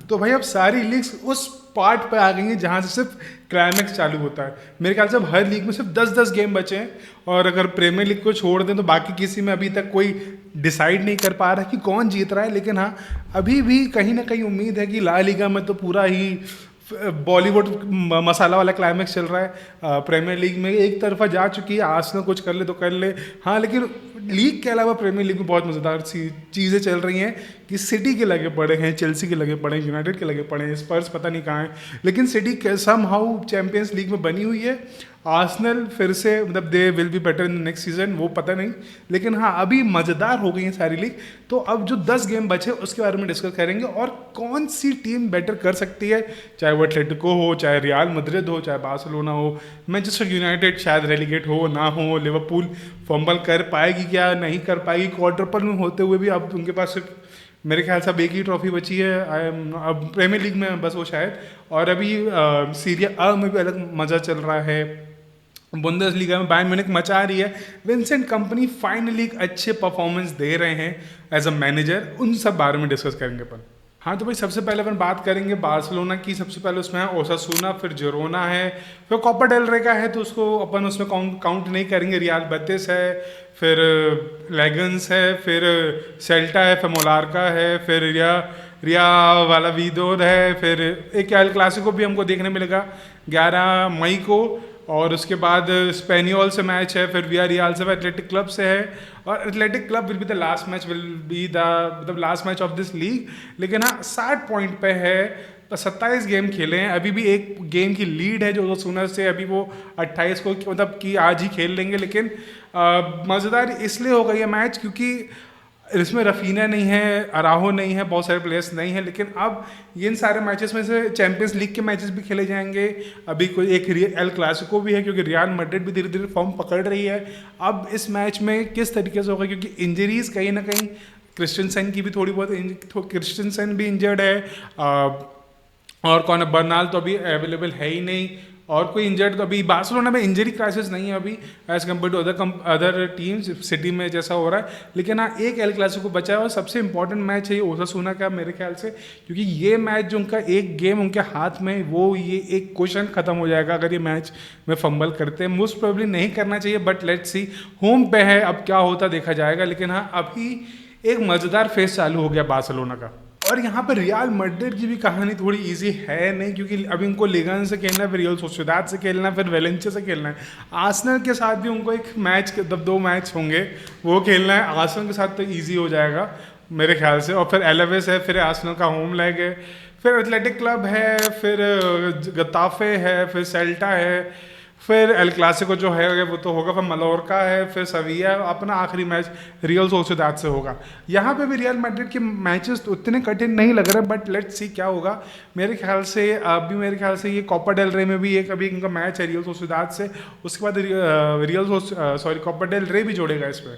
तो भाई अब सारी लीग्स उस पार्ट पे आ गई हैं जहाँ से सिर्फ क्लाइमैक्स चालू होता है। मेरे ख्याल से अब हर लीग में सिर्फ 10-10 गेम बचे हैं, और अगर प्रीमियर लीग को छोड़ दें तो बाकी किसी में अभी तक कोई डिसाइड नहीं कर पा रहा कि कौन जीत रहा है। लेकिन हाँ, अभी भी कहीं ना कहीं उम्मीद है कि ला लीगा में तो पूरा ही बॉलीवुड मसाला वाला क्लाइमैक्स चल रहा है। प्रीमियर लीग में एक तरफा जा चुकी है, आर्सेनल कुछ कर ले तो कर ले, हाँ, लेकिन लीग के अलावा प्रीमियर लीग में बहुत मज़ेदार सी चीज़ें चल रही हैं कि सिटी के लगे पड़े हैं, चेल्सी के लगे पड़े हैं, यूनाइटेड के लगे पड़े हैं, स्पर्स पता नहीं कहाँ हैं, लेकिन City somehow Champions League में बनी हुई है। आर्सेनल फिर से मतलब they will be better in next season, वो पता नहीं, लेकिन हाँ अभी मज़ेदार हो गई है सारी लीग। तो अब जो 10 गेम बचे उसके बारे में डिस्कस करेंगे और कौन सी टीम बेटर कर सकती है, चाहे वो एटलेटिको हो, चाहे रियल मैड्रिड हो, चाहे बार्सिलोना हो, मैनचेस्टर यूनाइटेड शायद रेलीगेट हो ना हो, लिवरपूल फंबल कर पाएगी क्या नहीं कर पाएगी, क्वार्टर में होते हुए भी अब उनके पास सिर्फ मेरे ख्याल से अब एक ही ट्रॉफी बची है अब प्रीमियर लीग में बस वो शायद, और अभी सीरिया अ में भी अलग मज़ा चल रहा है, बुंदेसलीगा में बायर्न म्यूनिख मचा रही है, विंसेंट कंपनी फाइनली एक अच्छे परफॉर्मेंस दे रहे हैं एज अ मैनेजर, उन सब बारे में डिस्कस करेंगे अपन। हाँ तो भाई सबसे पहले अपन बात करेंगे बार्सिलोना की। सबसे पहले उसमें है ओसासुना, फिर जिरोना है, फिर कोपा डेल रे का है तो उसको अपन उसमें काउंट नहीं करेंगे, रियाल बेटिस है, फिर लेगन्स है, फिर सेल्टा है, फिर मोलार्का है, फिर रिया वाला वीदोद है, फिर एक एल क्लासिको भी हमको देखने मिलेगा 11 मई को, और उसके बाद स्पेनियोल से मैच है, फिर विया रियाल से, एथलेटिक क्लब से है, और athletic club will be the last match, will be the मतलब last match of this league. लेकिन हाँ 60 पॉइंट पे है, तो 27 गेम खेले हैं, अभी भी एक गेम की लीड है जो ओसासुना से, अभी वो 28 को मतलब कि आज ही खेल लेंगे। लेकिन मज़ेदार इसलिए हो गई है मैच क्योंकि इसमें रफीना नहीं है, अराहो नहीं है, बहुत सारे प्लेयर्स नहीं है, लेकिन अब इन सारे मैचेस में से चैंपियंस लीग के मैचेस भी खेले जाएंगे। अभी कोई एक एल क्लासिको भी है क्योंकि रियल मैड्रिड भी धीरे धीरे फॉर्म पकड़ रही है। अब इस मैच में किस तरीके से होगा, क्योंकि इंजरीज कहीं ना कहीं क्रिस्टनसन की भी थोड़ी बहुत, क्रिस्टनसन भी इंजर्ड है, और कौन है, बर्नाल तो अभी अवेलेबल है ही नहीं, और कोई इंजर्ड तो अभी बार्सिलोना में इंजरी क्राइसिस नहीं है अभी as compared to other teams City में जैसा हो रहा है। लेकिन हाँ एक एल क्लासिको बचा है और सबसे इंपॉर्टेंट मैच है ये ओसासुना का मेरे ख्याल से, क्योंकि ये मैच जो उनका एक गेम उनके हाथ में, वो ये एक क्वेश्चन खत्म हो जाएगा अगर ये मैच में फंबल करते हैं। मोस्ट प्रोबेबली नहीं करना चाहिए, बट लेट्स सी, होम पे है, अब क्या होता देखा जाएगा। लेकिन हाँ अभी एक मज़ेदार फेज चालू हो गया बार्सिलोना का। और यहाँ पर रियल मैड्रिड की भी कहानी थोड़ी इजी है नहीं, क्योंकि अभी उनको लिगन से खेलना है, फिर रियल सोसिएदाद से खेलना है, फिर वेलेंसिया से खेलना है। आर्सेनल के साथ भी उनको एक मैच, जब 2 मैच होंगे वो खेलना है। आर्सेनल के साथ तो इजी हो जाएगा मेरे ख्याल से, और फिर एलेवेस है, फिर आर्सेनल का होम लेग है, फिर एथलेटिक क्लब है, फिर गताफे है, फिर सेल्टा है, फिर एल क्लासिको जो है वो तो होगा, फिर मलोरका है, फिर सविया, अपना आखिरी मैच रियल सोसिएदाद से होगा। यहाँ पे भी रियल मैड्रिड के मैचेस उतने कठिन नहीं लग रहे, बट लेट्स सी क्या होगा। मेरे ख्याल से अभी मेरे ख्याल से ये कोपा डेल रे में भी एक अभी इनका मैच है रियल सोसिएदाद से, उसके बाद कोपा डेल रे भी जोड़ेगा इसमें।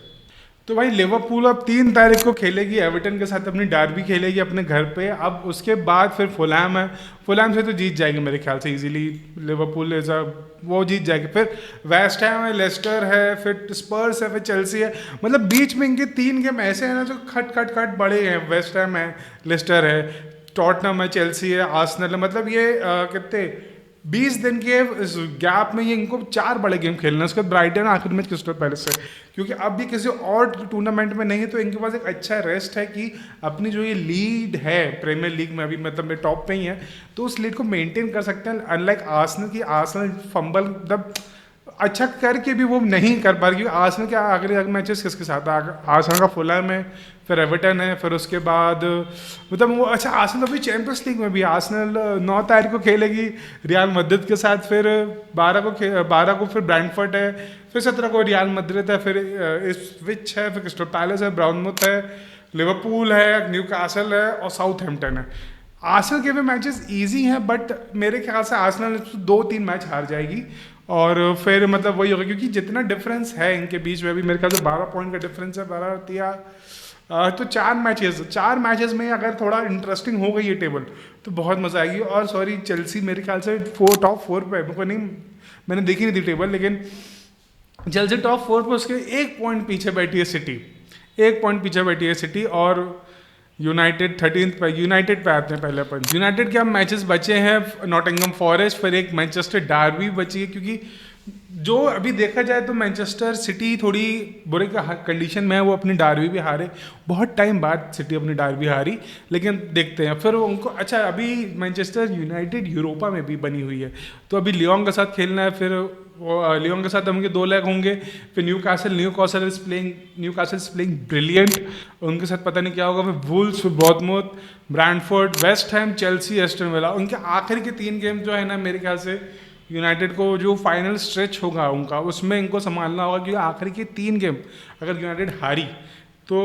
तो भाई लिवरपूल अब 3 तारीख को खेलेगी एवर्टन के साथ, अपनी डार्बी खेलेगी अपने घर पे। अब उसके बाद फिर फुलहैम है, फुलहैम से तो जीत जाएगी मेरे ख्याल से इजीली लिवरपूल, वो जीत जाएगी। फिर वेस्ट हैम है, लेस्टर है, फिर स्पर्स है, फिर चेल्सी है। मतलब बीच में इनके 3 गेम ऐसे हैं ना जो खट खट खट बड़े हैं। वेस्ट हैम है, लेस्टर है, टॉटनम है, चेल्सी है, आर्सेनल है। मतलब ये कितने 20 दिन के इस गैप में ये इनको 4 बड़े गेम खेलना है। उसके बाद ब्राइटन आखिर में क्रिस्टल पैलेस से, क्योंकि अब भी किसी और टूर्नामेंट में नहीं है, तो इनके पास एक अच्छा रेस्ट है कि अपनी जो ये लीड है प्रीमियर लीग में, अभी मतलब में टॉप पे ही है, तो उस लीड को मेंटेन कर सकते हैं। अनलाइक आर्सेनल की, आर्सेनल फंबल मतलब अच्छा करके भी वो नहीं कर पा रही, क्योंकि आर्सेनल के अगले मैचेस किसके साथ है, आर्सेनल का फुलहैम है, फिर एवर्टन है, फिर उसके बाद मतलब वो अच्छा आर्सेनल अभी चैंपियंस लीग में भी आर्सेनल 9 तारीख को खेलेगी रियल मैड्रिड के साथ, फिर 12 को फिर ब्रैंटफोर्ड है, फिर 17 को रियल मैड्रिड है, फिर इस्विच है, फिर क्रिस्टल पैलेस है, ब्राउनमुथ है, लिवरपूल है, न्यूकासल है और साउथहैम्पटन है। आर्सेनल के भी मैचेस इजी हैं, बट मेरे ख्याल से आर्सेनल 2-3 मैच हार जाएगी, और फिर मतलब वही होगा, क्योंकि जितना डिफरेंस है इनके बीच में, भी मेरे ख्याल से 12 पॉइंट का डिफरेंस है, 12 तो 4 मैचेस में अगर थोड़ा इंटरेस्टिंग हो गई ये टेबल तो बहुत मज़ा आएगी। और सॉरी चेल्सी मेरे ख्याल से टॉप 4 पे, मेरे को नहीं, मैंने देखी नहीं थी टेबल, लेकिन चेल्सी टॉप 4 पे, उसके 1 पॉइंट पीछे बैठी है सिटी, 1 पॉइंट पीछे बैठी है सिटी। और यूनाइटेड 13th पे, यूनाइटेड पे आते हैं पहले अपन। यूनाइटेड के अब मैचेस बचे हैं, नॉटिंघम फॉरेस्ट, फिर एक मैनचेस्टर डार्बी बची है, क्योंकि जो अभी देखा जाए तो मैनचेस्टर सिटी थोड़ी बुरे कंडीशन में है, वो अपनी डार्बी भी हारे, बहुत टाइम बाद सिटी अपनी डार्बी हारी, लेकिन देखते हैं फिर उनको। अच्छा, अभी मैनचेस्टर यूनाइटेड यूरोपा में भी बनी हुई है, तो अभी लियोन के साथ खेलना है, फिर लियोन के साथ उनके 2 लेग होंगे, फिर Newcastle is playing brilliant, उनके साथ पता नहीं क्या होगा, फिर वुल्स, फिर Bournemouth, Brentford, West Ham, Chelsea, Aston Villa, उनके आखिरी के 3 गेम जो है ना, मेरे ख्याल से यूनाइटेड को जो फाइनल स्ट्रेच होगा उनका, उसमें इनको संभालना होगा, क्योंकि आखिरी के 3 गेम अगर यूनाइटेड हारी तो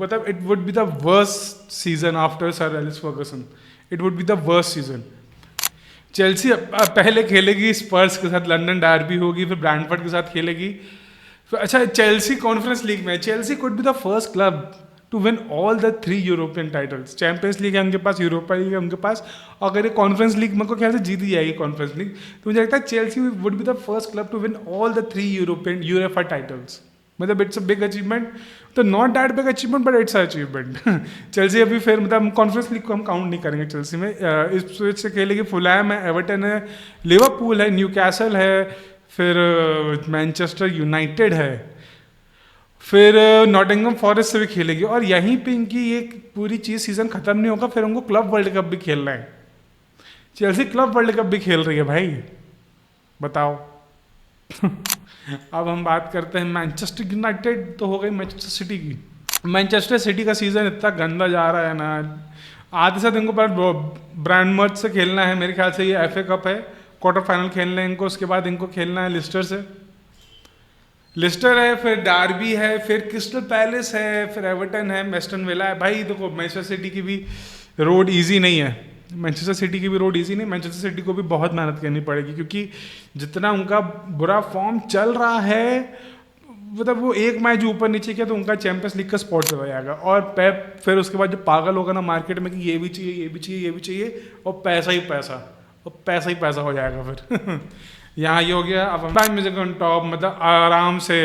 मतलब it would be the worst season after Sir Alex Ferguson, it would be the worst season. Chelsea पहले खेलेगी स्पर्स के साथ, लंदन डार्बी होगी, फिर ब्रैंडफोर्ड के साथ खेलेगी। अच्छा, चेल्सी कॉन्फ्रेंस लीग में, Chelsea could be the first club to win all the 3 European titles. Champions League है उनके पास, यूरोपा लीग है उनके पास, और अगर ये कॉन्फ्रेंस लीग मेरे को ख्याल से जीत ही जाएगी कॉन्फ्रेंस लीग, तो मुझे लगता है Chelsea would be the first club to win all the 3 European UEFA titles. मतलब इट्स अ बिग अचीवमेंट, तो not that big achievement but it's achievement. Chelsea अभी फिर मतलब कॉन्फ्रेंस लीग को हम काउंट नहीं करेंगे चेल्सी में, इस स्विच से खेलेगी, फुलैम है, एवर्टन है, लिवरपूल है, न्यूकैसल है, फिर मैनचेस्टर यूनाइटेड है, फिर नॉटिंघम फॉरेस्ट से भी खेलेगी, और यहीं पे इनकी ये पूरी चीज़ सीजन खत्म नहीं होगा, फिर उनको क्लब वर्ल्ड कप भी खेलना है। चेल्सी क्लब वर्ल्ड कप भी खेल रही है भाई, बताओ। अब हम बात करते हैं मैनचेस्टर यूनाइटेड, तो हो गई मैनचेस्टर सिटी की। मैनचेस्टर सिटी का सीजन इतना गंदा जा रहा है ना, आधे से इनको पर ब्रैंडमouth से खेलना है, मेरे ख्याल से ये एफए कप है, क्वार्टर फाइनल खेलना है इनको, उसके बाद इनको खेलना है लिस्टर है, फिर डार्बी है, फिर क्रिस्टल पैलेस है, फिर एवर्टन है, एस्टन विला है। भाई देखो, मैनचेस्टर सिटी की भी रोड इजी नहीं है, मैनचेस्टर सिटी की भी रोड इजी नहीं, मैनचेस्टर सिटी को भी बहुत मेहनत करनी पड़ेगी, क्योंकि जितना उनका बुरा फॉर्म चल रहा है, मतलब वो एक मैच ऊपर नीचे किया तो उनका चैंपियंस लीग का स्पॉट चला जाएगा, और पेप फिर उसके बाद जो पागल होगा ना मार्केट में कि ये भी चाहिए, ये भी चाहिए, ये भी चाहिए, और पैसा ही पैसा, और पैसा ही पैसा हो जाएगा फिर। यहाँ ये हो गया। अब बायर्न म्यूजिक ऑन टॉप, मतलब आराम से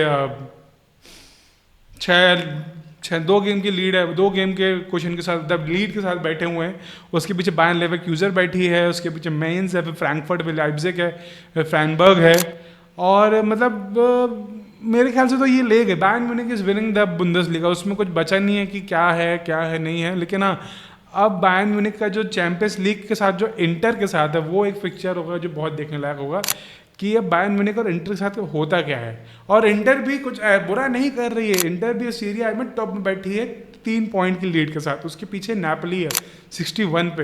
2 गेम की लीड है, 2 गेम के क्वेश्चन के साथ, मतलब लीड के साथ बैठे हुए हैं। उसके पीछे बायर्न लेवरक्यूजन बैठी है, उसके पीछे मेंस है, फिर फ्रैंकफर्ट, फिर लाइप्जिग है, फिर फ्रैनबर्ग है, और मतलब मेरे ख्याल से तो ये ले गए। Bayern Munich is winning the Bundesliga, उसमें कुछ बचा नहीं है कि क्या है नहीं है, लेकिन हाँ, अब बायर्न म्यूनिख का जो चैंपियंस लीग के साथ जो इंटर के साथ है, वो एक फिक्चर होगा जो बहुत देखने लायक होगा कि अब बायर्न म्यूनिख और इंटर के साथ होता क्या है। और इंटर भी कुछ बुरा नहीं कर रही है, इंटर भी सीरिया में टॉप में बैठी है 3 पॉइंट की लीड के साथ, उसके पीछे नेपोली है 61 पे,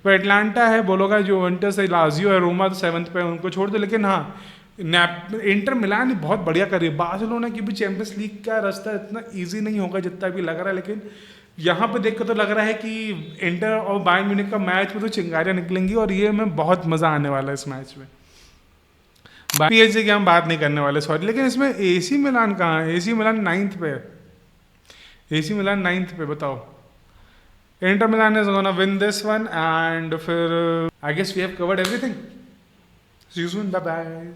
फिर एटलांटा है, बोलोगा जो इंटर से, लाजियो है, रोमा तो 7th पे, उनको छोड़ दो। लेकिन हाँ, इंटर मिलान बहुत बढ़िया कर रही है। बार्सिलोना की भी चैंपियंस लीग का रास्ता इतना ईजी नहीं होगा जितना भी लग रहा है, लेकिन यहाँ पे देख कर तो लग रहा है कि इंटर और बायर्न म्यूनिख का मैच में तो चिंगारियाँ निकलेंगी, और ये में बहुत मज़ा आने वाला है इस मैच में। पीएसजी की हम बात नहीं करने वाले, सॉरी, लेकिन इसमें एसी मिलान कहाँ है? एसी मिलान 9th पे है, एसी मिलान 9th पे, बताओ। Inter Milan is gonna win this one, and फिर I guess we have covered everything. See you soon, bye bye.